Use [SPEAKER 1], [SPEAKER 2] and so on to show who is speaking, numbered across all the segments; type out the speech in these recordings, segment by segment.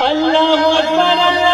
[SPEAKER 1] اللہ اکبر اللہ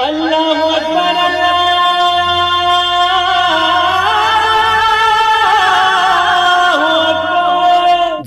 [SPEAKER 1] اللہ اکبر اللہ اکبر.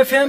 [SPEAKER 2] FM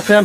[SPEAKER 3] FM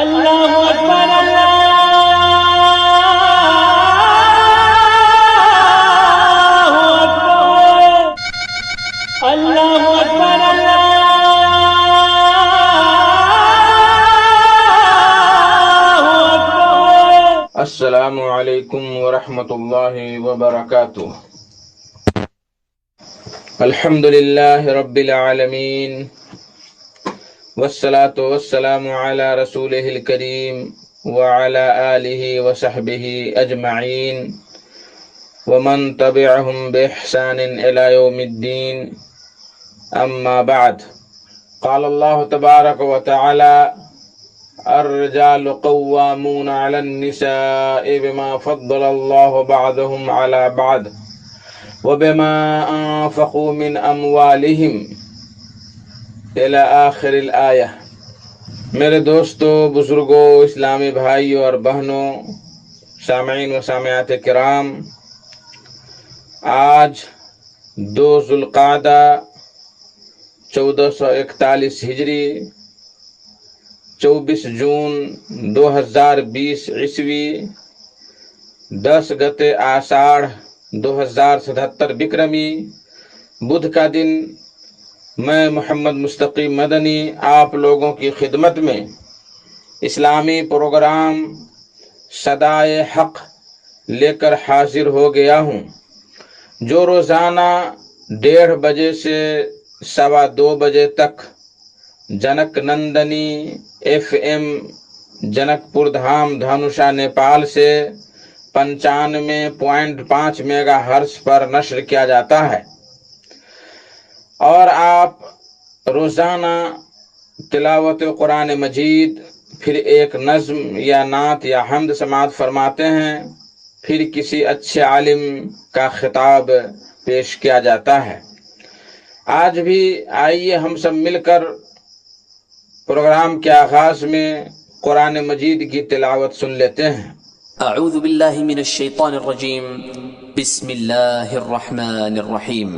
[SPEAKER 1] اللہ اکبر اللہ اکبر. اللہ اکبر اللہ اکبر.
[SPEAKER 4] السلام علیکم ورحمۃ اللہ وبرکاتہ. الحمد للہ رب العالمین والصلاة والسلام علی رسولہ الکریم وعلی آلہ وصحبہ اجمعین ومن تبعهم بإحسان إلى يوم الدين. اما بعد، قال اللہ تبارک وتعالی الرجال قوامون على النساء بما فضل الله بعضهم على بعض وبما انفقوا من اموالهم الى آخر الآیہ. میرے دوستو، بزرگوں، اسلامی بھائیوں اور بہنوں، سامعین و سامعات کرام، آج 2 ذوالقعدہ 1441 ہجری 24 جون 2020 عیسوی 10 گتے آষاڑھ 2077 بکرمی بدھ کا دن میں محمد مستقیم مدنی آپ لوگوں کی خدمت میں اسلامی پروگرام صدائے حق لے کر حاضر ہو گیا ہوں، جو روزانہ 1:30 بجے سے 2:15 بجے تک جنک نندنی FM جنک پور دھام دھانوشا نیپال سے 95.5 میگا ہرٹز پر نشر کیا جاتا ہے، اور آپ روزانہ تلاوت قرآن مجید، پھر ایک نظم یا نعت یا حمد سماعت فرماتے ہیں، پھر کسی اچھے عالم کا خطاب پیش کیا جاتا ہے. آج بھی آئیے ہم سب مل کر پروگرام کے آغاز میں قرآن مجید کی تلاوت سن لیتے ہیں.
[SPEAKER 5] اعوذ باللہ من الشیطان الرجیم. بسم اللہ الرحمن الرحیم.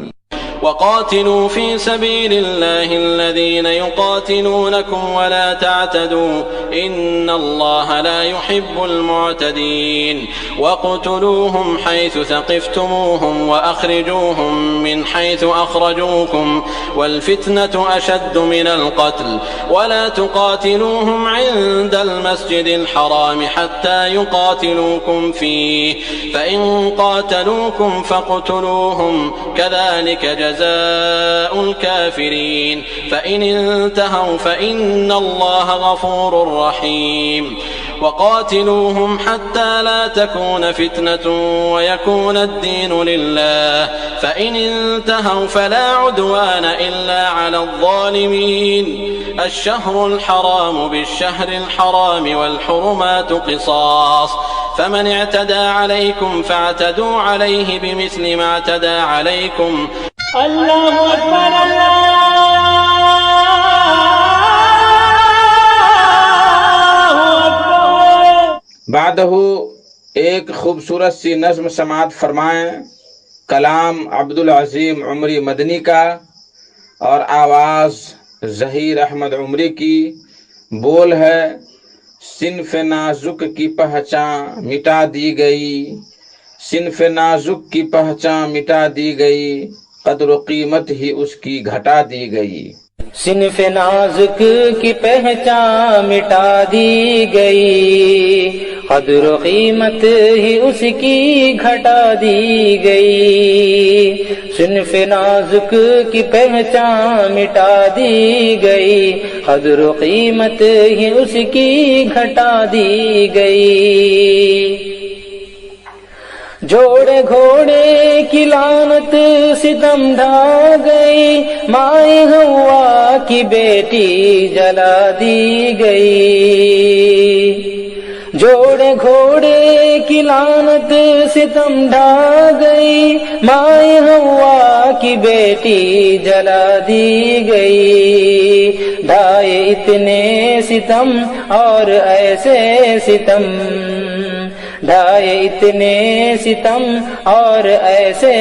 [SPEAKER 5] وقاتلوا في سبيل الله الذين يقاتلونكم ولا تعتدوا إن الله لا يحب المعتدين. واقتلوهم حيث ثقفتموهم وأخرجوهم من حيث أخرجوكم والفتنة أشد من القتل ولا تقاتلوهم عند المسجد الحرام حتى يقاتلوكم فيه فإن قاتلوكم فاقتلوهم كذلك جزاء الكافرين فإن انتهوا فإن الله غفور رحيم. وقاتلوهم حتى لا تكون فتنة ويكون الدين لله فإن انتهوا فلا عدوان إلا على الظالمين. الشهر الحرام بالشهر الحرام والحرمات قصاص فمن اعتدى عليكم فاعتدوا عليه بمثل ما اعتدى عليكم.
[SPEAKER 1] اللہ اکبر اللہ اکبر.
[SPEAKER 4] بعدہ ایک خوبصورت سی نظم سماعت فرمائیں، کلام عبدالعظیم عمری مدنی کا اور آواز ظہیر احمد عمری کی. بول ہے: صنف نازک کی پہچان مٹا دی گئی، صنف نازک کی پہچان مٹا دی گئی، قدر و قیمت ہی اس کی گھٹا دی گئی.
[SPEAKER 6] صنف نازک کی پہچان مٹا دی گئی، قدر و قیمت ہی اس کی گھٹا دی گئی. صنف نازک کی پہچان مٹا دی گئی، قدر و قیمت ہی اس کی گھٹا دی گئی. گھوڑے کی لعنت ستم ڈھا گئی، مائیں ہوا کی بیٹی جلا دی گئی۔ جوڑے گھوڑے کی لعنت ستم ڈھا گئی، مائیں ہوا کی بیٹی جلا دی گئی۔ ڈھائے اتنے ستم اور ایسے ستم، ڈھائے اتنے ستم اور ایسے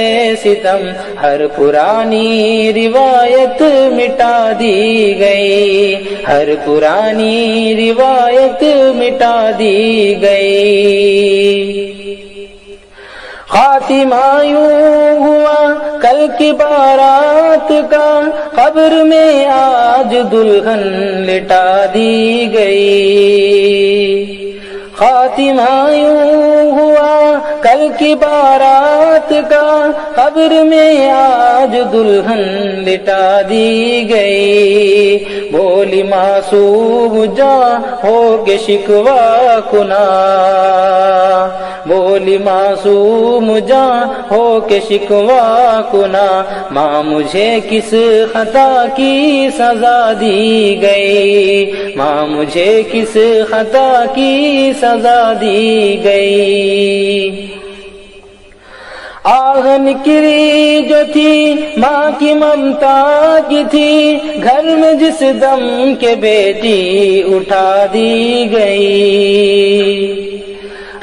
[SPEAKER 6] ستم، ہر پرانی روایت مٹا دی گئی، ہر پرانی روایت مٹا دی گئی۔ خاتمہ یوں ہوا کل کی بارات کا، قبر میں آج دلہن لٹا دی گئی۔ خاتمہ یوں ہوا کل کی بارات کا، قبر میں آج دلہن لٹا دی گئی۔ بولی معصوم جاں ہو کے شکوہ کنا، بولی معصوم جاں ہو کے شکوہ کنا، ماں مجھے کس خطا کی سزا دی گئی، ماں مجھے کس خطا کی سزا دی گئی۔ آہ نکلی جو تھی ماں کی ممتا کی تھی، گھر میں جس دم کے بیٹی اٹھا دی گئی۔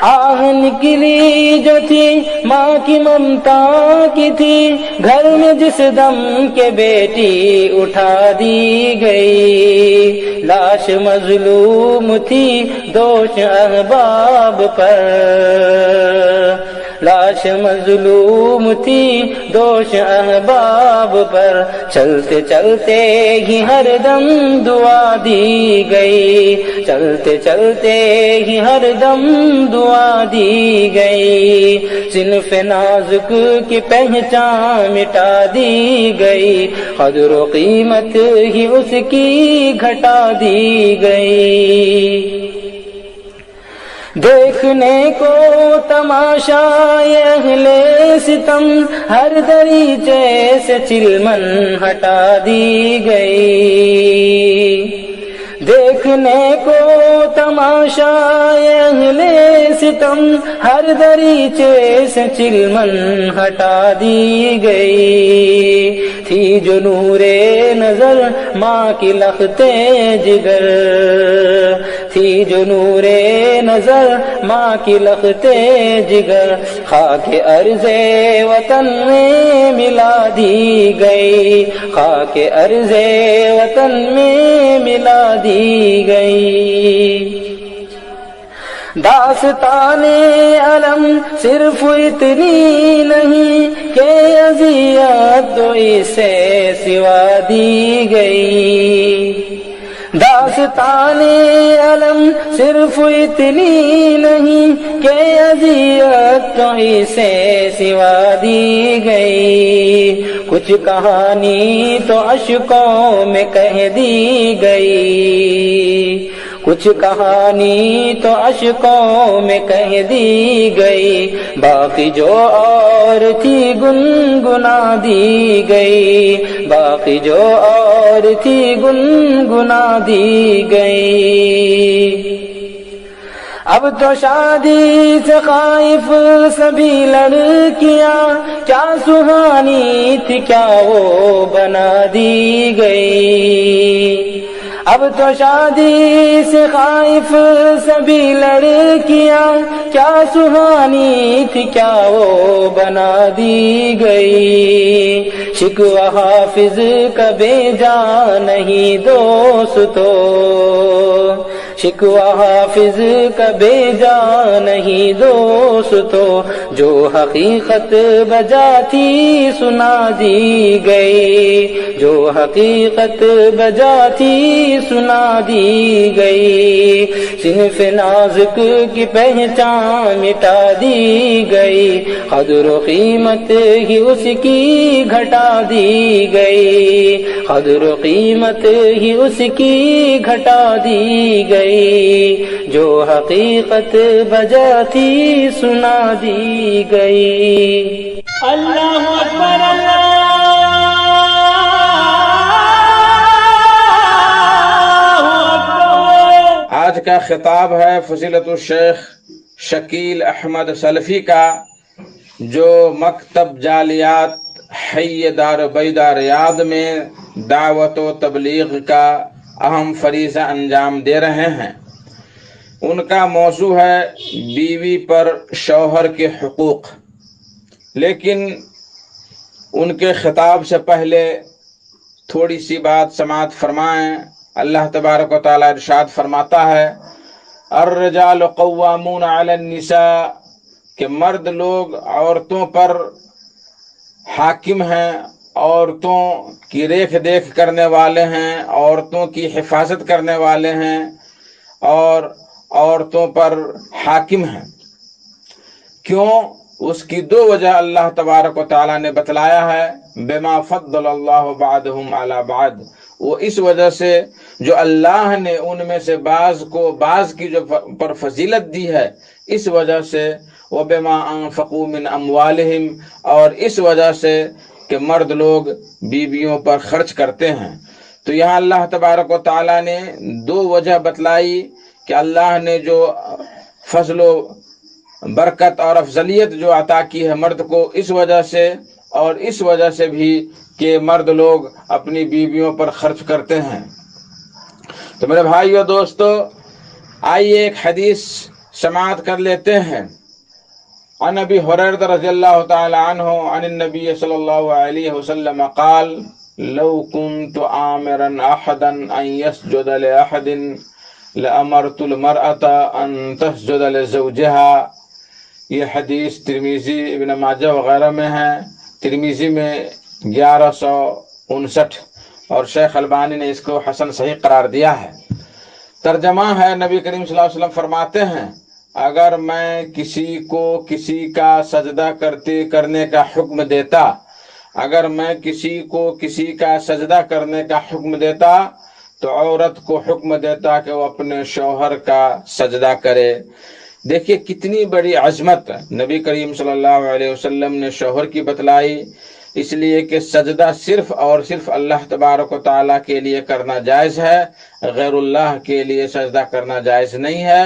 [SPEAKER 6] آہ نکلی جو تھی ماں کی ممتا کی تھی، گھر میں جس دم کے بیٹی اٹھا دی گئی۔ لاش مظلوم تھی دوش احباب پر، لاش مظلوم تھی دوش احباب پر، چلتے چلتے ہی ہر دم دعا دی گئی، چلتے چلتے ہی ہر دم دعا دی گئی۔ صنف نازک کی پہچان مٹا دی گئی، قدر و قیمت ہی اس کی گھٹا دی گئی۔ دیکھنے کو تماشا اہل ستم، ہر دریچے سے چلمن ہٹا دی گئی۔ دیکھنے کو تماشا اہل ستم، ہر دریچے سے چلمن ہٹا دی گئی۔ تھی جو نور نظر ماں کی لختے جگر، تھی جو نور نظر ماں کی لختے جگر، خاک ارض وطن میں ملا دی گئی، خاک ارض وطن میں ملا دی گئی۔ داستان علم صرف اتنی نہیں کہ اذیت تو اس سے سوا دی گئی۔ داستان علم صرف اتنی نہیں کہ اذیت تو اس سے سوا دی گئی۔ کچھ کہانی تو اشکوں میں کہہ دی گئی، کچھ کہانی تو اشکوں میں کہہ دی گئی، باقی جو اور تھی گنگنا دی گئی، باقی جو اور تھی گنگنا دی گئی۔ اب تو شادی سے خائف سبھی لڑکیاں، کیا سہانی تھی کیا وہ بنا دی گئی۔ اب تو شادی سے خائف سبھی لڑکیاں، کیا سہانی تھی کیا وہ بنا دی گئی۔ شکوہ حافظ کا بیجا نہیں دوستو، شکوہ حافظ کا بیجا نہیں دوستو، جو حقیقت بجا تھی سنا دی گئی، جو حقیقت بجا تھی سنا دی گئی۔ صنف نازک کی پہچان مٹا دی گئی، قدر و قیمت ہی اس کی گھٹا دی گئی، قدر و قیمت ہی اس کی گھٹا دی گئی۔ جو حقیقت بجا تھی سنا دی دی گئی.
[SPEAKER 1] اللہ اکبر اللہ اکبر.
[SPEAKER 4] آج کا خطاب ہے فضیلت الشیخ شکیل احمد سلفی کا، جو مکتب جالیات حی دار بیدار ریاض میں دعوت و تبلیغ کا اہم فریضہ انجام دے رہے ہیں. ان کا موضوع ہے بیوی پر شوہر کے حقوق. لیکن ان کے خطاب سے پہلے تھوڑی سی بات سماعت فرمائیں. اللہ تبارک و تعالی ارشاد فرماتا ہے الرجال قوامون علی النساء، کہ مرد لوگ عورتوں پر حاکم ہیں، عورتوں کی ریکھ دیکھ کرنے والے ہیں، عورتوں کی حفاظت کرنے والے ہیں اور عورتوں پر حاکم ہیں. کیوں؟ اس کی دو وجہ اللہ تبارک و تعالی نے بتلایا ہے. بما فضل اللہ بعضهم علی بعض، وہ اس وجہ سے جو اللہ نے ان میں سے بعض کو بعض کی جو پر فضیلت دی ہے، اس وجہ سے. وبما انفقوا من اموالہم، اور اس وجہ سے کہ مرد لوگ بیویوں پر خرچ کرتے ہیں. تو یہاں اللہ تبارک و تعالی نے دو وجہ بتلائی کہ اللہ نے جو فضل و برکت اور افضلیت جو عطا کی ہے مرد کو، اس وجہ سے، اور اس وجہ سے بھی کہ مرد لوگ اپنی بیویوں پر خرچ کرتے ہیں. تو میرے بھائیو دوستو، آئیے ایک حدیث سماعت کر لیتے ہیں. عن ابی ہریرہ رضی اللہ تعالی عنہ عن النبی صلی اللہ علیہ وسلم قال لو كنت آمرا احدا ان يسجد لاحد لامرت المرأة ان تسجد لزوجها. یہ حدیث ترمذی ابن ماجہ وغیرہ میں ہے. ترمذی میں 1159 اور شیخ البانی نے اس کو حسن صحیح قرار دیا ہے. ترجمہ ہے، نبی کریم صلی اللہ علیہ وسلم فرماتے ہیں اگر میں کسی کو کسی کا سجدہ کرنے کا حکم دیتا، اگر میں کسی کو کسی کا سجدہ کرنے کا حکم دیتا تو عورت کو حکم دیتا کہ وہ اپنے شوہر کا سجدہ کرے. دیکھیے کتنی بڑی عظمت نبی کریم صلی اللہ علیہ وسلم نے شوہر کی بتلائی. اس لیے کہ سجدہ صرف اور صرف اللہ تبارک و تعالیٰ کے لیے کرنا جائز ہے، غیر اللہ کے لیے سجدہ کرنا جائز نہیں ہے.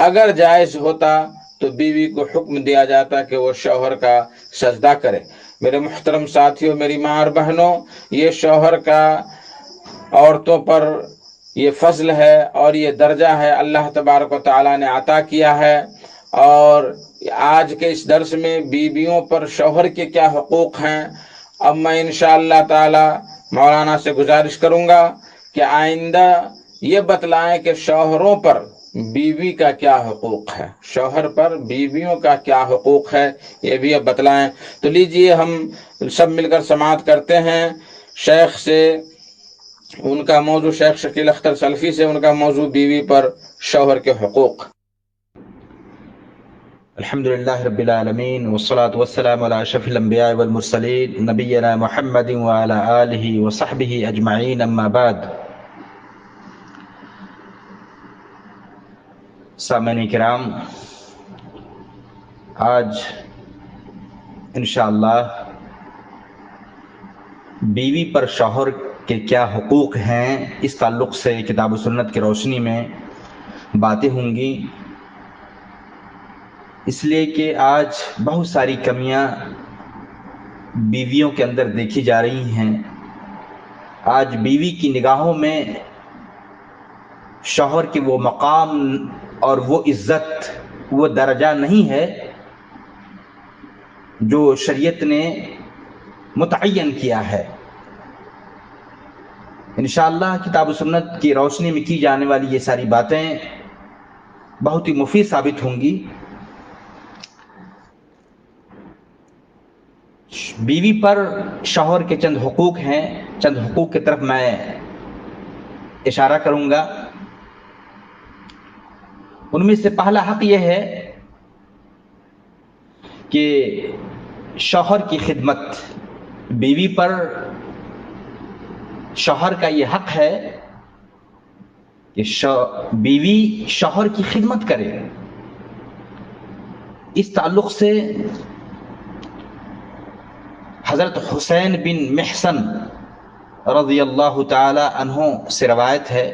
[SPEAKER 4] اگر جائز ہوتا تو بیوی کو حکم دیا جاتا کہ وہ شوہر کا سجدہ کرے. میرے محترم ساتھیوں، میری ماں اور بہنوں، یہ شوہر کا عورتوں پر یہ فضل ہے اور یہ درجہ ہے اللہ تبارک و تعالیٰ نے عطا کیا ہے. اور آج کے اس درس میں بیویوں پر شوہر کے کیا حقوق ہیں. اب میں انشاءاللہ تعالی مولانا سے گزارش کروں گا کہ آئندہ یہ بتلائیں کہ شوہروں پر بیوی کا کیا حقوق ہے، شوہر پر بیویوں کا کیا حقوق ہے، یہ بھی اب بتلائیں. تو لیجئے ہم سب مل کر سماعت کرتے ہیں شیخ سے. ان کا موضوع، شیخ شکیل اختر سلفی سے، ان کا موضوع بیوی پر شوہر کے حقوق.
[SPEAKER 7] الحمدللہ رب العالمین والصلاة والسلام علی اشرف الانبیاء والمرسلین نبینا محمد وعلی آلہ وصحبہ اجمعین، اما بعد. سامعین کرام، آج انشاءاللہ بیوی پر شوہر کے کیا حقوق ہیں، اس تعلق سے کتاب و سنت کی روشنی میں باتیں ہوں گی. اس لیے کہ آج بہت ساری کمیاں بیویوں کے اندر دیکھی جا رہی ہیں. آج بیوی کی نگاہوں میں شوہر کے وہ مقام اور وہ عزت، وہ درجہ نہیں ہے جو شریعت نے متعین کیا ہے. انشاءاللہ کتاب و سنت کی روشنی میں کی جانے والی یہ ساری باتیں بہت ہی مفید ثابت ہوں گی. بیوی پر شوہر کے چند حقوق ہیں، چند حقوق کی طرف میں اشارہ کروں گا. ان میں سے پہلا حق یہ ہے کہ شوہر کی خدمت. بیوی پر شوہر کا یہ حق ہے کہ بیوی شوہر کی خدمت کرے. اس تعلق سے حضرت حسین بن محسن رضی اللہ تعالی عنہ سے روایت ہے،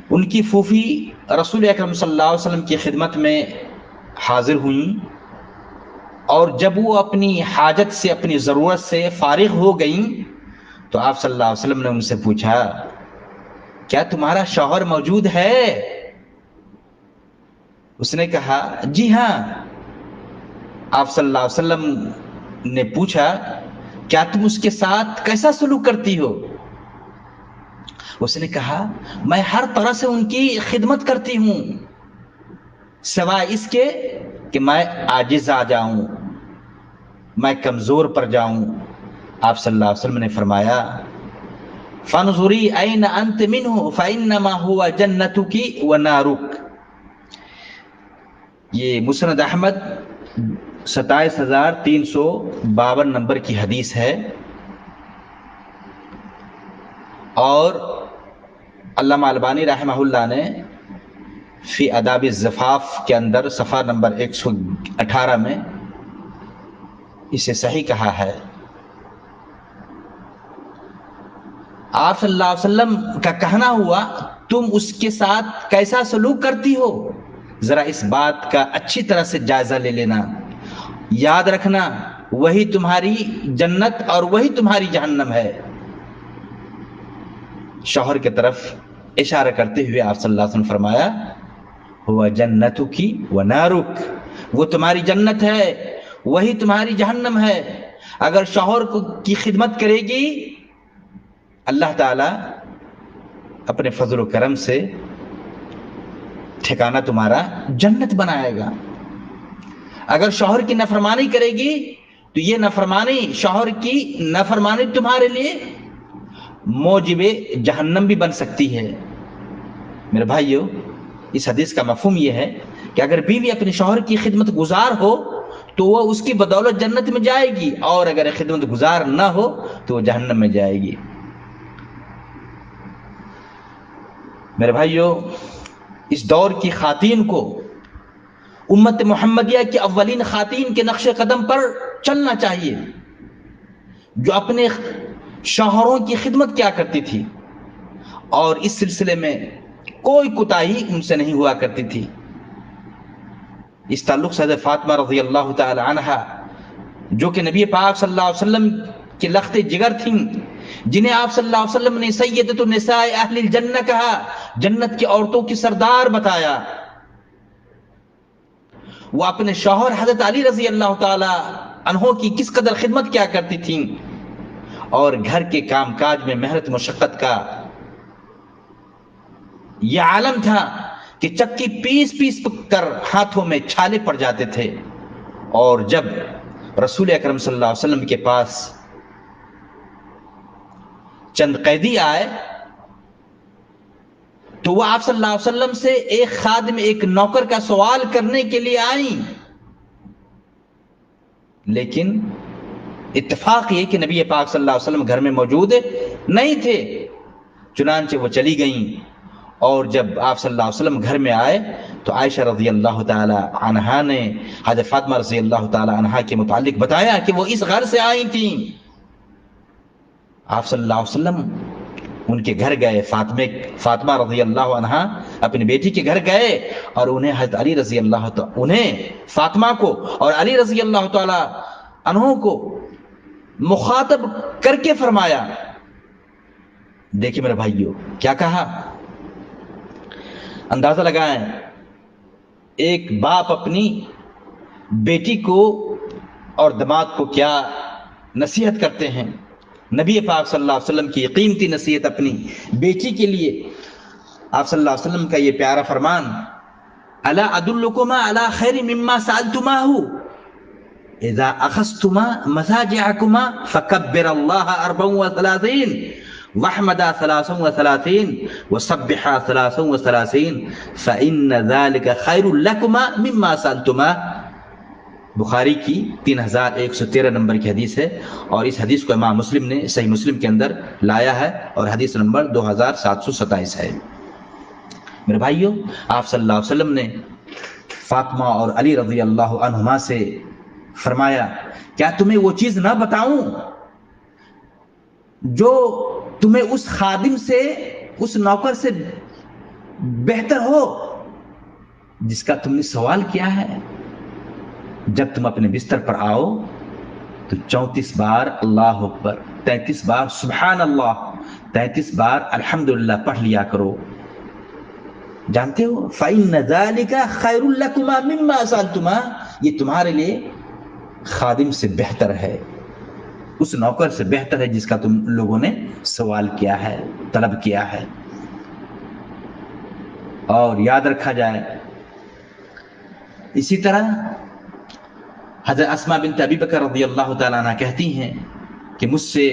[SPEAKER 7] ان کی پھوپھی رسول اکرم صلی اللہ علیہ وسلم کی خدمت میں حاضر ہوئیں، اور جب وہ اپنی حاجت سے، اپنی ضرورت سے فارغ ہو گئیں تو آپ صلی اللہ علیہ وسلم نے ان سے پوچھا، کیا تمہارا شوہر موجود ہے؟ اس نے کہا جی ہاں۔ آپ صلی اللہ علیہ وسلم نے پوچھا، کیا تم اس کے ساتھ کیسا سلوک کرتی ہو؟ اس نے کہا، میں ہر طرح سے ان کی خدمت کرتی ہوں سوائے اس کے کہ میں عاجز آ جاؤں، میں کمزور پر جاؤں۔ آپ صلی اللہ علیہ وسلم نے فرمایا، فانظری این انت منہ فانما هو جنتک ونارک۔ یہ مسند احمد 27352 نمبر کی حدیث ہے، اور علامہ البانی رحمہ اللہ نے فی آداب الزفاف کے اندر صفحہ نمبر 118 میں اسے صحیح کہا ہے۔ آپ صلی اللہ علیہ وسلم کا کہنا ہوا، تم اس کے ساتھ کیسا سلوک کرتی ہو؟ ذرا اس بات کا اچھی طرح سے جائزہ لے لینا، یاد رکھنا وہی تمہاری جنت اور وہی تمہاری جہنم ہے۔ شوہر کی طرف اشارہ کرتے ہوئے آپ صلی اللہ علیہ وسلم فرمایا، ہوا جنتک ونارک، وہ تمہاری جنت ہے وہی تمہاری جہنم ہے۔ اگر شوہر کی خدمت کرے گی، اللہ تعالی اپنے فضل و کرم سے ٹھکانہ تمہارا جنت بنائے گا۔ اگر شوہر کی نافرمانی کرے گی تو یہ نافرمانی، شوہر کی نافرمانی تمہارے لیے موجب جہنم بھی بن سکتی ہے۔ میرے بھائیو، اس حدیث کا مفہوم یہ ہے کہ اگر بیوی اپنے شوہر کی خدمت گزار ہو تو وہ اس کی بدولت جنت میں جائے گی، اور اگر خدمت گزار نہ ہو تو وہ جہنم میں جائے گی۔ میرے بھائیو، اس دور کی خواتین کو امت محمدیہ کی اولین خواتین کے نقش قدم پر چلنا چاہیے، جو اپنے شوہروں کی خدمت کیا کرتی تھی، اور اس سلسلے میں کوئی کوتاہی ان سے نہیں ہوا کرتی تھی۔ اس تعلق سے حضرت فاطمہ رضی اللہ تعالی عنہا، جو کہ نبی پاک صلی اللہ علیہ وسلم کے لخت جگر تھیں، جنہیں آپ صلی اللہ علیہ وسلم نے سیدۃ النساء اہل الجنہ کہا، جنت کی عورتوں کی سردار بتایا، وہ اپنے شوہر حضرت علی رضی اللہ تعالی عنہ کی کس قدر خدمت کیا کرتی تھیں، اور گھر کے کام کاج میں محنت مشقت کا یہ عالم تھا کہ چکی پیس پیس کر ہاتھوں میں چھالے پڑ جاتے تھے، اور جب رسول اکرم صلی اللہ علیہ وسلم کے پاس چند قیدی آئے تو وہ آپ صلی اللہ علیہ وسلم سے ایک خادم، ایک نوکر کا سوال کرنے کے لیے آئیں، لیکن اتفاق یہ کہ نبی پاک صلی اللہ علیہ وسلم گھر میں موجود نہیں تھے، چنانچہ وہ چلی گئیں، اور جب آپ صلی اللہ علیہ وسلم گھر میں آئے تو عائشہ رضی اللہ تعالی عنہا نے حضرت فاطمہ رضی اللہ تعالی عنہا کے متعلق بتایا کہ وہ اس گھر سے آئی تھیں۔ آپ صلی اللہ علیہ وسلم ان کے گھر گئے، فاطمہ رضی اللہ عنہا اپنی بیٹی کے گھر گئے، اور انہیں حضرت علی رضی اللہ تعالی انہیں فاطمہ کو اور علی رضی اللہ تعالی عنہ کو مخاطب کر کے فرمایا، دیکھیں میرے بھائیو کیا کہا، اندازہ لگائیں ایک باپ اپنی بیٹی کو اور داماد کو کیا نصیحت کرتے ہیں۔ نبی پاک صلی اللہ علیہ وسلم کی قیمتی نصیحت اپنی بیٹی کے لیے، آپ صلی اللہ علیہ وسلم کا یہ پیارا فرمان، الا ادلکما علی خیر مما سألتماہ اذا اخذتما مضاجعکما فکبر اللہ 34 واحمدا 33 وسبحا 33 فإن ذلك خیر لکما مما سألتما۔ بخاری کی 3113 نمبر کی حدیث ہے، اور اس حدیث کو امام مسلم نے صحیح مسلم کے اندر لایا ہے، اور حدیث نمبر 2727 ہے۔ میرے بھائیوں، آپ صلی اللہ علیہ وسلم نے فاطمہ اور علی رضی اللہ عنہما سے فرمایا کیا تمہیں وہ چیز نہ بتاؤں جو تمہیں اس خادم سے، اس نوکر سے بہتر ہو جس کا تم نے سوال کیا ہے؟ جب تم اپنے بستر پر آؤ تو 34 بار اللہ اکبر، 33 بار سبحان اللہ، 33 بار الحمدللہ پڑھ لیا کرو۔ جانتے ہو فَإِنَّ ذَلِكَ خَيْرٌ لَكُمَا مِمَّا سَأَلْتُمَا، یہ تمہارے لیے خادم سے بہتر ہے، اس نوکر سے بہتر ہے جس کا تم لوگوں نے سوال کیا ہے، طلب کیا ہے۔ اور یاد رکھا جائے اسی طرح حضرت اسماء بنت ابی بکر رضی اللہ تعالیٰ عنہ کہتی ہیں کہ مجھ سے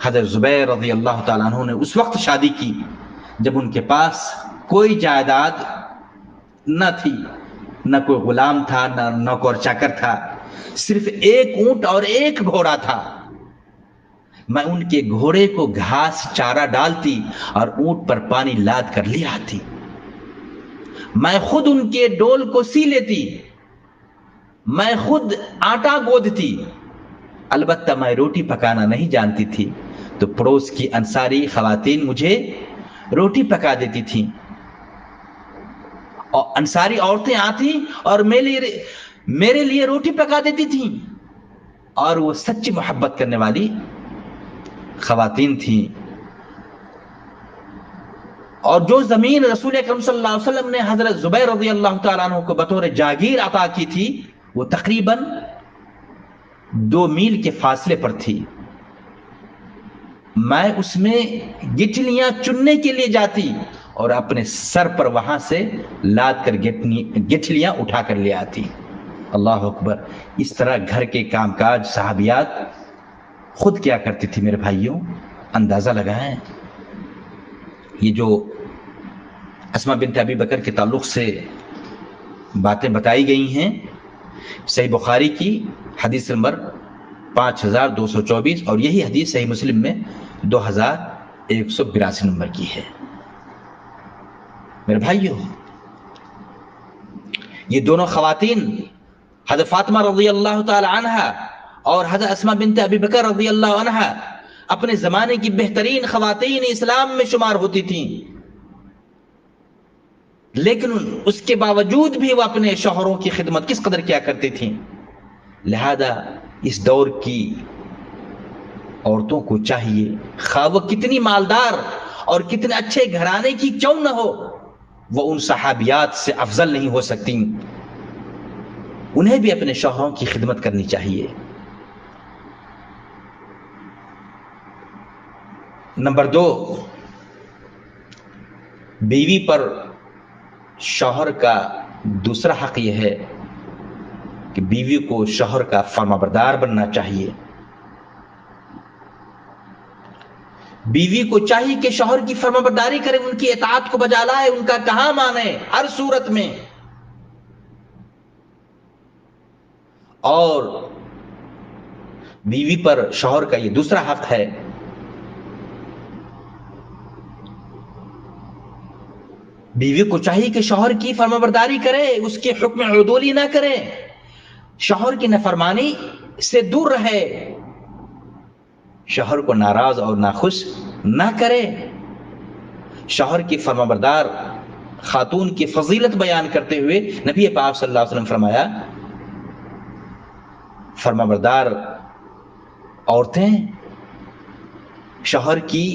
[SPEAKER 7] حضرت زبیر رضی اللہ تعالیٰ عنہ نے اس وقت شادی کی جب ان کے پاس کوئی جائیداد نہ تھی، نہ کوئی غلام تھا، نہ نوکر چاکر تھا، صرف ایک اونٹ اور ایک گھوڑا تھا۔ میں ان کے گھوڑے کو گھاس چارہ ڈالتی اور اونٹ پر پانی لاد کر لے آتی، میں خود ان کے ڈول کو سی لیتی، میں خود آٹا گودتی، البتہ میں روٹی پکانا نہیں جانتی تھی تو پڑوس کی انصاری خواتین مجھے روٹی پکا دیتی تھیں، اور انصاری عورتیں آتی اور میرے لیے روٹی پکا دیتی تھیں، اور وہ سچی محبت کرنے والی خواتین تھیں۔ اور جو زمین رسول اکرم صلی اللہ علیہ وسلم نے حضرت زبیر رضی اللہ تعالیٰ عنہ کو بطور جاگیر عطا کی تھی وہ تقریباً 2 میل کے فاصلے پر تھی۔ میں اس میں گٹھلیاں چننے کے لیے جاتی اور اپنے سر پر وہاں سے لاد کر گٹھلیاں اٹھا کر لے آتی۔ اللہ اکبر۔ اس طرح گھر کے کام کاج صحابیات خود کیا کرتی تھی میرے بھائیوں، اندازہ لگائیں۔ یہ جو اسماء بنت ابی بکر کے تعلق سے باتیں بتائی گئی ہیں صحیح بخاری کی حدیث نمبر 5224 اور یہی حدیث صحیح مسلم میں 2182 نمبر کی ہے۔ میرے بھائیوں، یہ دونوں خواتین حضرت فاطمہ رضی اللہ تعالی عنہ اور حضرت اسماء بنت ابی بکر رضی اللہ عنہ اپنے زمانے کی بہترین خواتین اسلام میں شمار ہوتی تھیں، لیکن اس کے باوجود بھی وہ اپنے شوہروں کی خدمت کس قدر کیا کرتی تھیں۔ لہذا اس دور کی عورتوں کو چاہیے، خواہ وہ کتنی مالدار اور کتنے اچھے گھرانے کی کیوں نہ ہو، وہ ان صحابیات سے افضل نہیں ہو سکتی، انہیں بھی اپنے شوہروں کی خدمت کرنی چاہیے۔ نمبر 2، بیوی پر شوہر کا دوسرا حق یہ ہے کہ بیوی کو شوہر کا فرمانبردار بننا چاہیے۔ بیوی کو چاہیے کہ شوہر کی فرمانبرداری کرے، ان کی اطاعت کو بجا لائے، ان کا کہا مانے ہر صورت میں۔ اور بیوی پر شوہر کا یہ دوسرا حق ہے بیوی کو چاہیے کہ شوہر کی فرمانبرداری کرے، اس کے حکم عدولی نہ کرے، شوہر کی نافرمانی سے دور رہے، شوہر کو ناراض اور ناخوش نہ کرے۔ شوہر کی فرمانبردار خاتون کی فضیلت بیان کرتے ہوئے نبی پاک صلی اللہ علیہ وسلم فرمایا، فرمانبردار عورتیں شوہر کی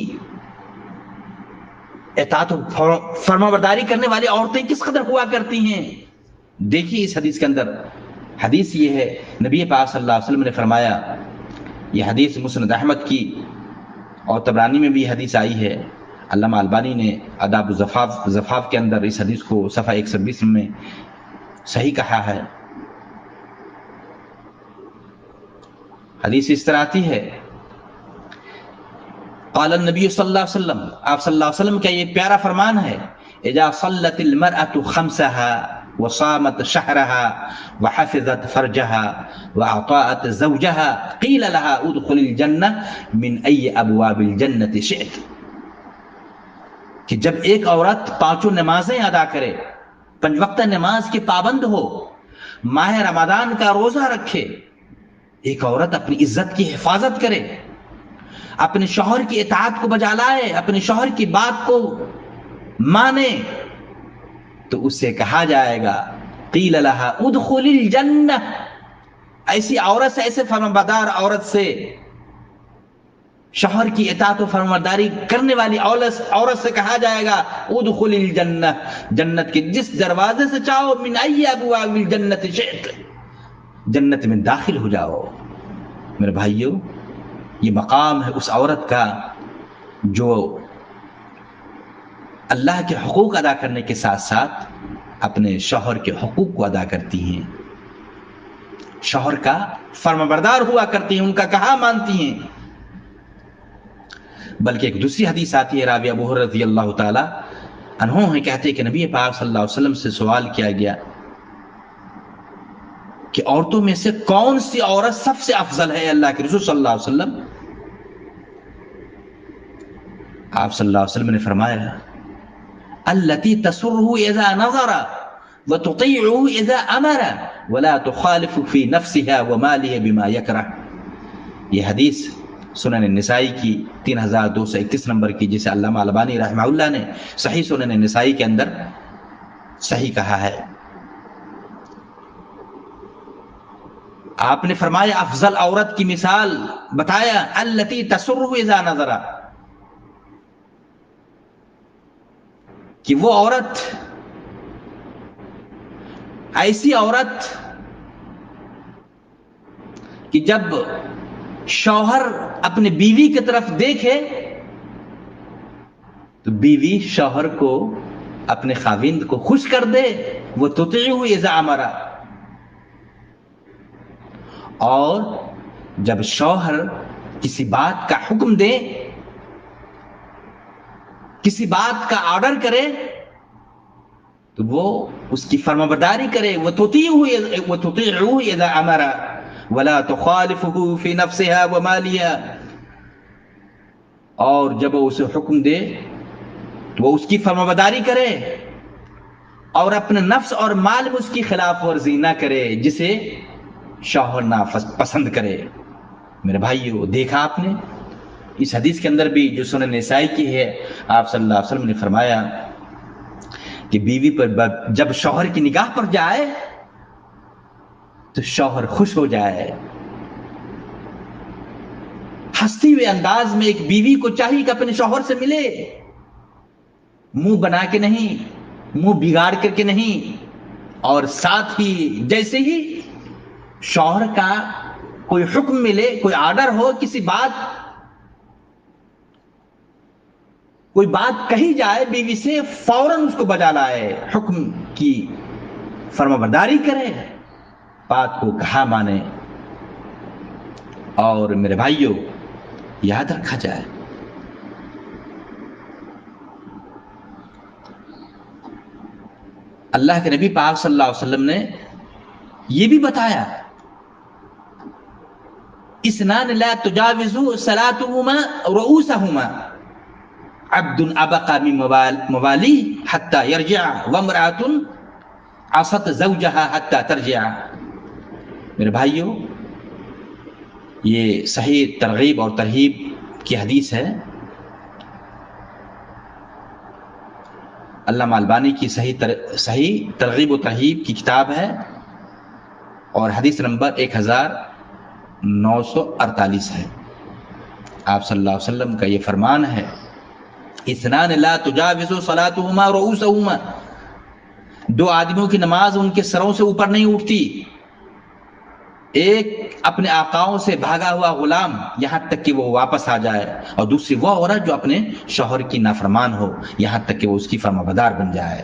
[SPEAKER 7] اطاعت و فرمانبرداری کرنے والی عورتیں کس قدر ہوا کرتی ہیں۔ دیکھیے اس حدیث کے اندر، حدیث یہ ہے، نبی پاک صلی اللہ علیہ وسلم نے فرمایا، یہ حدیث مسند احمد کی اور طبرانی میں بھی حدیث آئی ہے، علامہ البانی نے آداب الزفاف کے اندر اس حدیث کو صفحہ 120 میں صحیح کہا ہے۔ حدیث اس طرح آتی ہے، قال النبی صلی اللہ علیہ وسلم، آپ صلی اللہ علیہ وسلم کا یہ پیارا فرمان ہے، اذا صلت المرأة خمسها وصامت شهرها وحفظت فرجها واعطاءت زوجها قيل لها ادخل الجنة من اي ابواب الجنة شئت، کہ جب ایک عورت 5 نمازیں ادا کرے، 5 وقتہ نماز کے پابند ہو، ماہ رمضان کا روزہ رکھے، ایک عورت اپنی عزت کی حفاظت کرے، اپنے شوہر کی اطاعت کو بجا لائے، اپنے شوہر کی بات کو مانے، تو اس سے کہا جائے گا قیل لہا ادخل الجنہ، ایسی عورت سے، ایسے فرمانبردار عورت سے، شوہر کی اطاعت و فرمانبرداری کرنے والی عورت سے کہا جائے گا ادخل الجنہ، جنت کے جس دروازے سے چاہو، من ای ابواب الجنت شئت، جنت میں داخل ہو جاؤ۔ میرے بھائیو، یہ مقام ہے اس عورت کا جو اللہ کے حقوق ادا کرنے کے ساتھ ساتھ اپنے شوہر کے حقوق کو ادا کرتی ہیں، شوہر کا فرمانبردار ہوا کرتی ہیں، ان کا کہا مانتی ہیں۔ بلکہ ایک دوسری حدیث آتی ہے، راوی ابو ہریرہ رضی اللہ تعالی عنہ ہیں، کہتے ہیں کہ نبی پاک صلی اللہ علیہ وسلم سے سوال کیا گیا کہ عورتوں میں سے کون سی عورت سب سے افضل ہے؟ اللہ کے رسول صلی اللہ علیہ وسلم، آپ صلی اللہ علیہ وسلم نے فرمایا التی تسرہ اذا نظر وتطیعہ اذا امر ولا تخالف فی نفسها ومالها بما یکرہ۔ یہ حدیث سنن نسائی کی 3231 نمبر کی، جسے علامہ البانی رحمہ اللہ نے صحیح سنن نسائی کے اندر صحیح کہا ہے۔ آپ نے فرمایا افضل عورت کی مثال بتایا التی تسرہ اذا نظر، کہ وہ عورت، ایسی عورت کہ جب شوہر اپنے بیوی کی طرف دیکھے تو بیوی شوہر کو، اپنے خاوند کو خوش کر دے، وہ تطیعہ اذا امر، اور جب شوہر کسی بات کا حکم دے، کسی بات کا آرڈر کرے تو وہ اس کی فرمانبرداری کرے، وہ تطیعہ اذا امر ولا تخالفه في نفسها ومالها، اور جب وہ اسے حکم دے تو وہ اس کی فرمانبرداری کرے اور اپنے نفس اور مال میں اس کی خلاف ورزی نہ کرے جسے شوہر ناپسند کرے۔ میرے بھائیو، دیکھا آپ نے اس حدیث کے اندر بھی جو سنن نسائی کی ہے، آپ صلی اللہ علیہ وسلم نے فرمایا کہ بیوی پر جب شوہر کی نگاہ پر جائے تو شوہر خوش ہو جائے۔ ہنستے ہوئے انداز میں ایک بیوی کو چاہیے کہ اپنے شوہر سے ملے، منہ بنا کے نہیں، منہ بگاڑ کر کے نہیں، اور ساتھ ہی جیسے ہی شوہر کا کوئی حکم ملے، کوئی آرڈر ہو، کسی بات، کوئی بات کہی جائے بیوی سے، فوراً اس کو بجا لائے، حکم کی فرمانبرداری کرے، بات کو کہا مانے۔ اور میرے بھائیوں، یاد رکھا جائے اللہ کے نبی پاک صلی اللہ علیہ وسلم نے یہ بھی بتایا اثنان لا تجاوز صلاتهما رؤوسهما عبد ابقى من موالي حتى يرجع وامرأة عصت زوجها حتى ترجع۔ میرے بھائیوں، یہ صحیح ترغیب اور ترہیب کی حدیث ہے، علامہ البانی کی صحیح ترغیب و ترہیب کی کتاب ہے، اور حدیث نمبر 1948 ہے۔ آپ صلی اللہ علیہ وسلم کا یہ فرمان ہے اثنان لا تجاوز صلاتهما رؤوسهما، دو آدمیوں کی نماز ان کے سروں سے اوپر نہیں اٹھتی، ایک اپنے آقاؤں سے بھاگا ہوا غلام یہاں تک کہ وہ واپس آ جائے، اور دوسری وہ عورت جو اپنے شوہر کی نافرمان ہو یہاں تک کہ وہ اس کی فرمانبردار بن جائے۔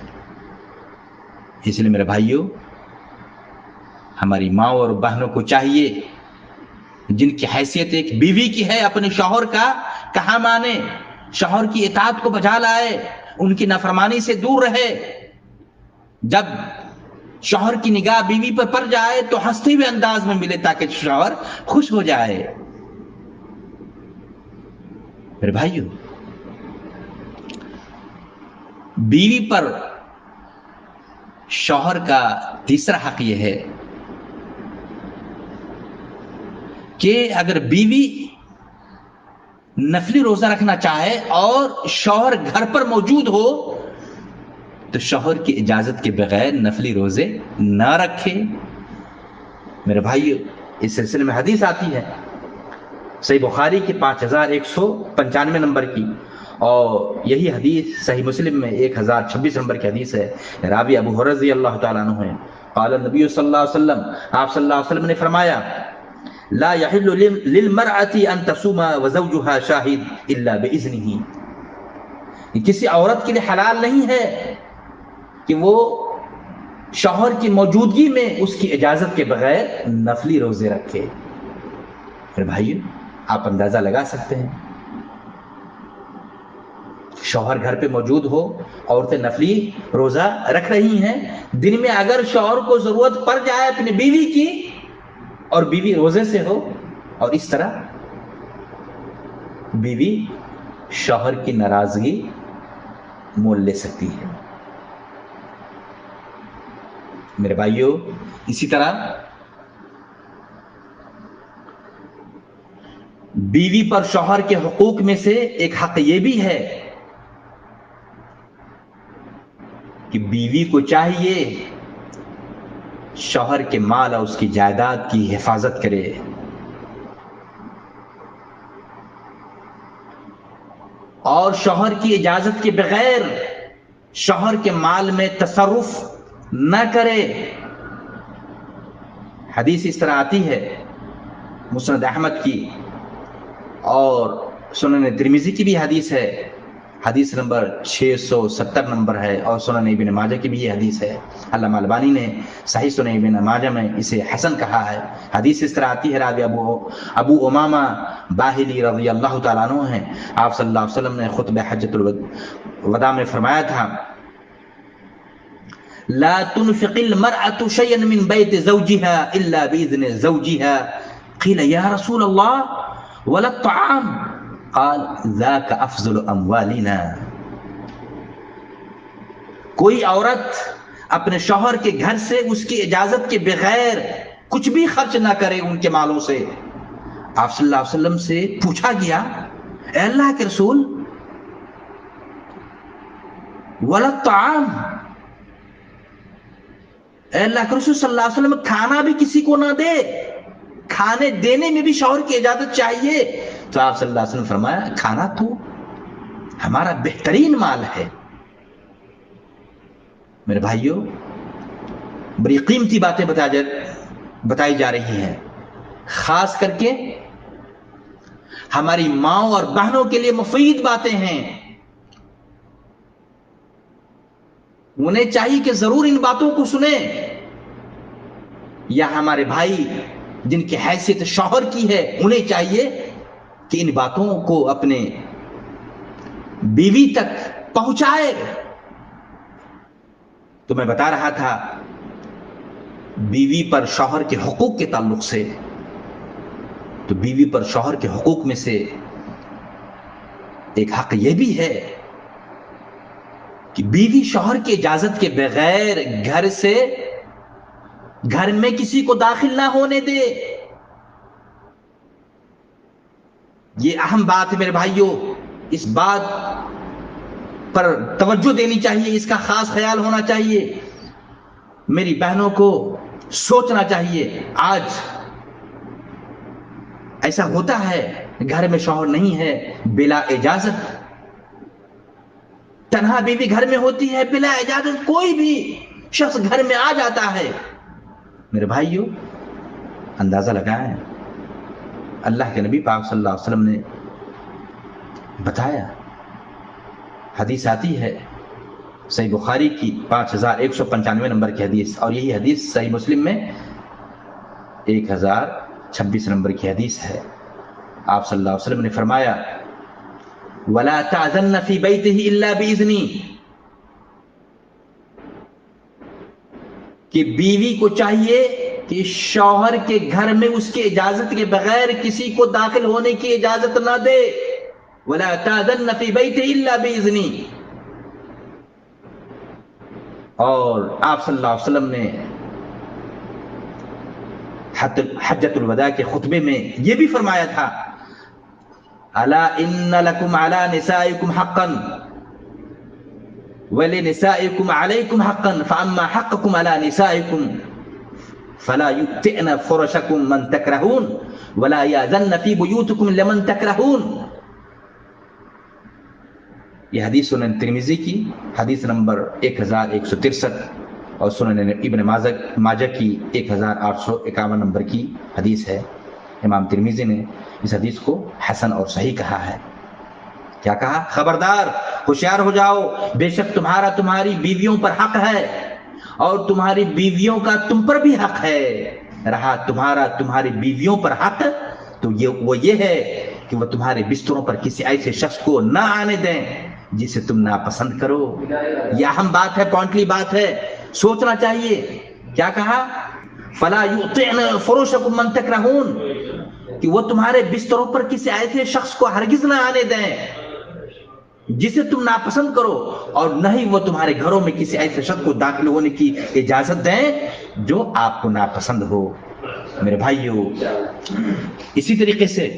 [SPEAKER 7] اس لیے میرے بھائیوں، ہماری ماں اور بہنوں کو چاہیے جن کی حیثیت ایک بیوی کی ہے، اپنے شوہر کا کہا مانے، شوہر کی اطاعت کو بجا لائے، ان کی نافرمانی سے دور رہے۔ جب شوہر کی نگاہ بیوی پر پڑ جائے تو ہنستے ہوئے انداز میں ملے تاکہ شوہر خوش ہو جائے۔ میرے بھائیو، بیوی پر شوہر کا تیسرا حق یہ ہے کہ اگر بیوی نفلی روزہ رکھنا چاہے اور شوہر گھر پر موجود ہو تو شوہر کی اجازت کے بغیر نفلی روزے نہ رکھے۔ میرے بھائی، اس سلسلے میں حدیث آتی ہے صحیح بخاری کی 5195 نمبر کی، اور یہی حدیث صحیح مسلم میں 1026 نمبر کی حدیث ہے۔ راوی ابو ہریرہ رضی اللہ تعالیٰ عنہ ہیں، قال النبی صلی اللہ علیہ وسلم، آپ صلی اللہ علیہ وسلم نے فرمایا، لا يحل للمرأة ان تصوم وزوجها شاهد الا باذنه، کسی عورت کے لیے حلال نہیں ہے کہ وہ شوہر کی موجودگی میں اس کی اجازت کے بغیر نفلی روزے رکھے۔ پھر بھائیو، آپ اندازہ لگا سکتے ہیں، شوہر گھر پہ موجود ہو، عورتیں نفلی روزہ رکھ رہی ہیں، دن میں اگر شوہر کو ضرورت پڑ جائے اپنی بیوی کی اور بیوی روزے سے ہو، اور اس طرح بیوی شوہر کی ناراضگی مول لے سکتی ہے۔ میرے بھائیوں، اسی طرح بیوی پر شوہر کے حقوق میں سے ایک حق یہ بھی ہے کہ بیوی کو چاہیے شوہر کے مال اور اس کی جائیداد کی حفاظت کرے، اور شوہر کی اجازت کے بغیر شوہر کے مال میں تصرف نہ کرے۔ حدیث اس طرح آتی ہے مسند احمد کی اور سنن ترمذی کی بھی حدیث ہے، حدیث نمبر 670 نمبر ہے، اور سنن ابن ماجہ کی بھی یہ حدیث ہے۔ علامہ البانی نے صحیح سنن ابن ماجہ میں اسے حسن کہا ہے۔ حدیث اس طرح آتی ہے، راوی ابو امامہ باہلی رضی اللہ تعالیٰ عنہ ہیں، آپ صلی اللہ علیہ وسلم نے خطبہ حجۃ الوداع میں فرمایا تھا، لا تنفق المرأة شيئا من بيت زوجها إلا بإذن زوجها، قيل يا رسول الله ولا الطعام، قال ذاك افضل اموالنا۔ کوئی عورت اپنے شوہر کے گھر سے اس کی اجازت کے بغیر کچھ بھی خرچ نہ کرے ان کے مالوں سے۔ آپ صلی اللہ علیہ وسلم سے پوچھا گیا، اے اللہ کے رسول، ولا الطعام، اے اللہ کے رسول صلی اللہ علیہ وسلم، کھانا بھی کسی کو نہ دے، کھانے دینے میں بھی شوہر کی اجازت چاہیے؟ تو آپ صلی اللہ علیہ وسلم فرمایا، کھانا تو ہمارا بہترین مال ہے۔ میرے بھائیوں، بڑی قیمتی باتیں بتائی جا رہی ہیں، خاص کر کے ہماری ماؤں اور بہنوں کے لیے مفید باتیں ہیں۔ انہیں چاہیے کہ ضرور ان باتوں کو سنیں، یا ہمارے بھائی جن کی حیثیت شوہر کی ہے انہیں چاہیے کہ ان باتوں کو اپنے بیوی تک پہنچائے۔ تو میں بتا رہا تھا بیوی پر شوہر کے حقوق کے تعلق سے، تو بیوی پر شوہر کے حقوق میں سے ایک حق یہ بھی ہے کہ بیوی شوہر کی اجازت کے بغیر گھر میں کسی کو داخل نہ ہونے دے۔ یہ اہم بات ہے میرے بھائیوں، اس بات پر توجہ دینی چاہیے، اس کا خاص خیال ہونا چاہیے۔ میری بہنوں کو سوچنا چاہیے، آج ایسا ہوتا ہے گھر میں شوہر نہیں ہے، بلا اجازت تنہا بیوی گھر میں ہوتی ہے، بلا اجازت کوئی بھی شخص گھر میں آ جاتا ہے۔ میرے بھائیوں، اندازہ لگائیں، اللہ کے نبی پاک صلی اللہ علیہ وسلم نے بتایا، حدیث آتی ہے صحیح بخاری کی 5195 نمبر کی حدیث، اور یہی حدیث صحیح مسلم میں 1026 نمبر کی حدیث ہے۔ آپ صلی اللہ علیہ وسلم نے فرمایا، وَلَا تَعْذَنَّ فِي بَيْتِهِ إِلَّا بِإِذْنِهِ، کہ بیوی کو چاہیے کہ شوہر کے گھر میں اس کی اجازت کے بغیر کسی کو داخل ہونے کی اجازت نہ دے۔ وَلَا تَعْذَنَّ فِي بَيْتِهِ إِلَّا بِإِذْنِهِ، اور آپ صلی اللہ علیہ وسلم نے حجۃ الوداع کے خطبے میں یہ بھی فرمایا تھا، الا ان لکم علی نسائکم حقا ولنسائکم علیکم حقا فاما حقکم علی نسائکم فلا یؤتئن فرشکم من تکرہون ولا یاذن فی بیوتکم لمن تکرہون۔ یہ حدیث سنن ترمذی کی حدیث نمبر 1163 اور سنن ابن ماجہ کی 1851 نمبر کی حدیث ہے۔ امام ترمذی نے اس حدیث کو حسن اور صحیح کہا ہے۔ کیا کہا؟ خبردار، ہوشیار ہو جاؤ، بے شک تمہارا تمہاری بیویوں پر حق ہے اور تمہاری بیویوں کا تم پر بھی حق ہے۔ رہا تمہارا تمہاری بیویوں پر حق تو وہ یہ ہے کہ وہ تمہارے بستروں پر کسی ایسے شخص کو نہ آنے دیں جسے تم ناپسند کرو۔ یہ اہم بات ہے، پوائنٹلی بات ہے، سوچنا چاہیے۔ کیا کہا؟ فلا یؤطعن فروشکم من تکرہون، کہ وہ تمہارے بستروں پر کسی ایسے شخص کو ہرگز نہ آنے دیں جسے تم ناپسند کرو، اور نہ ہی وہ تمہارے گھروں میں کسی ایسے شخص کو داخل ہونے کی اجازت دیں جو آپ کو ناپسند ہو۔ میرے بھائیو، اسی طریقے سے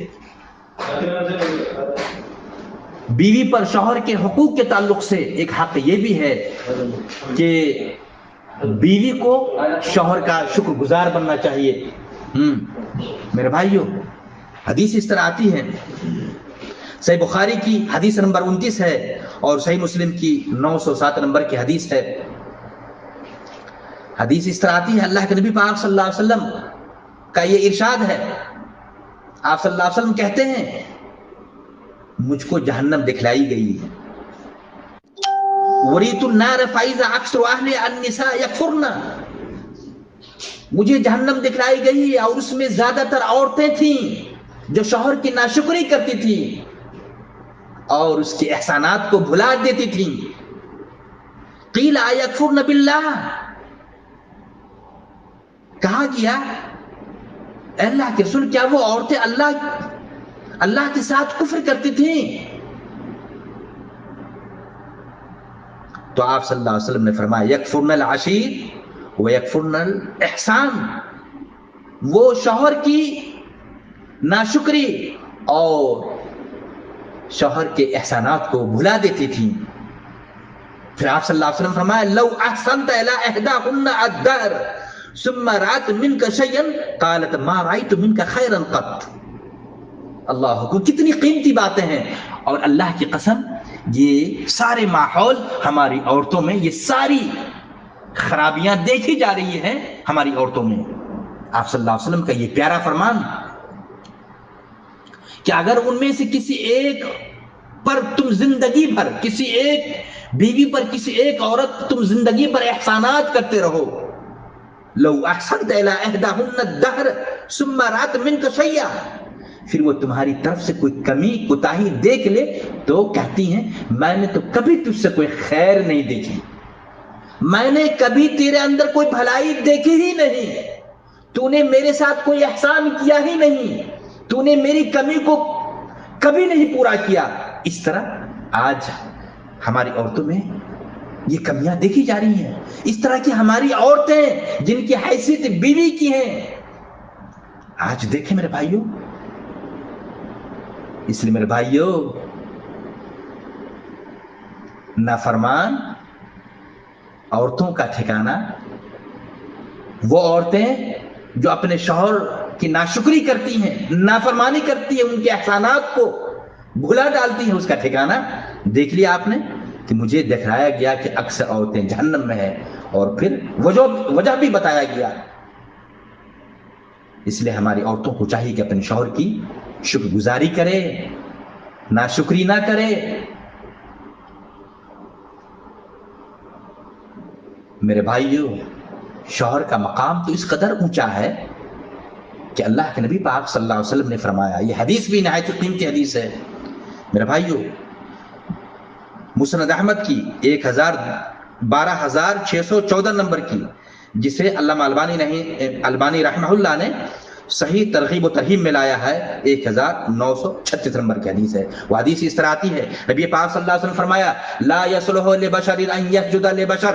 [SPEAKER 7] بیوی پر شوہر کے حقوق کے تعلق سے ایک حق یہ بھی ہے کہ بیوی کو شوہر کا شکر گزار بننا چاہیے۔ میرے بھائیو، حدیث اس طرح آتی ہے، صحیح بخاری کی حدیث نمبر 29 ہے اور صحیح مسلم کی 907 نمبر کی حدیث ہے۔ حدیث اس طرح آتی ہے، اللہ کے نبی پاک صلی اللہ علیہ وسلم کا یہ ارشاد ہے، آپ صلی اللہ علیہ وسلم کہتے ہیں مجھ کو جہنم دکھلائی گئی، وریت النار فاذا اکثر اہل النساء یکفرن، مجھے جہنم دکھلائی گئی اور اس میں زیادہ تر عورتیں تھیں جو شوہر کی ناشکری کرتی تھیں اور اس کے احسانات کو بھلا دیتی تھیں۔ قیل ایکفرن باللہ، کہا گیا اے اللہ کے رسول کیا وہ عورتیں اللہ کے ساتھ کفر کرتی تھیں؟ تو آپ صلی اللہ علیہ وسلم نے فرمایا یکفرن العشیر و یکفرن الاحسان، وہ شوہر کی ناشکری اور شوہر کے احسانات کو بھلا دیتی تھیں۔ پھر آپ صلی اللہ علیہ وسلم فرمایا لو احسنت الى احداهن الدهر ثم رأت منك شيئا قالت ما رأيت منك خيرا قط۔ اللہ کو کتنی قیمتی باتیں ہیں، اور اللہ کی قسم یہ سارے ماحول ہماری عورتوں میں یہ ساری خرابیاں دیکھی جا رہی ہیں ہماری عورتوں میں۔ آپ صلی اللہ علیہ وسلم کا یہ پیارا فرمان کہ اگر ان میں سے کسی ایک پر تم زندگی بھر، کسی ایک بیوی پر، کسی ایک عورت تم زندگی پر احسانات کرتے رہو، لو احسنت الى احداهن الدهر ثم رأت منك شيئا، پھر وہ تمہاری طرف سے کوئی کمی کوتاہی دیکھ لے تو کہتی ہیں میں نے تو کبھی تجھ سے کوئی خیر نہیں دیکھی، میں نے کبھی تیرے اندر کوئی بھلائی دیکھی ہی نہیں، تو نے میرے ساتھ کوئی احسان کیا ہی نہیں، تو نے میری کمی کو کبھی نہیں پورا کیا۔ اس طرح آج ہماری عورتوں میں یہ کمیاں دیکھی جا رہی ہیں۔ اس طرح کی ہماری عورتیں جن کی حیثیت بیوی کی ہیں، آج دیکھیں میرے بھائیوں، اس لیے میرے بھائیوں، نافرمان عورتوں کا ٹھکانہ وہ عورتیں جو اپنے شوہر کی ناشکری کرتی ہیں، نافرمانی کرتی ہیں، ان کے احسانات کو بھلا ڈالتی ہیں، اس کا ٹھکانہ دیکھ لیا آپ نے کہ مجھے دکھایا گیا کہ اکثر عورتیں جہنم میں ہیں، اور پھر وجہ بھی بتایا گیا۔ اس لیے ہماری عورتوں کو چاہیے کہ اپنے شوہر کی شکر گزاری کرے، ناشکری نہ کرے۔ میرے بھائیو، شوہر کا مقام تو اس قدر اونچا ہے کہ اللہ کے نبی پاک صلی اللہ علیہ وسلم نے فرمایا، یہ حدیث بھی نہایت قیمتی حدیث ہے میرے بھائیو، مسند احمد کی 12614 نمبر کی، جسے علامہ البانی رحمہ اللہ نے صحیح ترغیب و ترہیب میں لایا ہے، 1936 نمبر کی حدیث ہے۔ وہ حدیث اس طرح آتی ہے، نبی پاک صلی اللہ علیہ وسلم فرمایا لا یصلح لبشر ان یسجد لبشر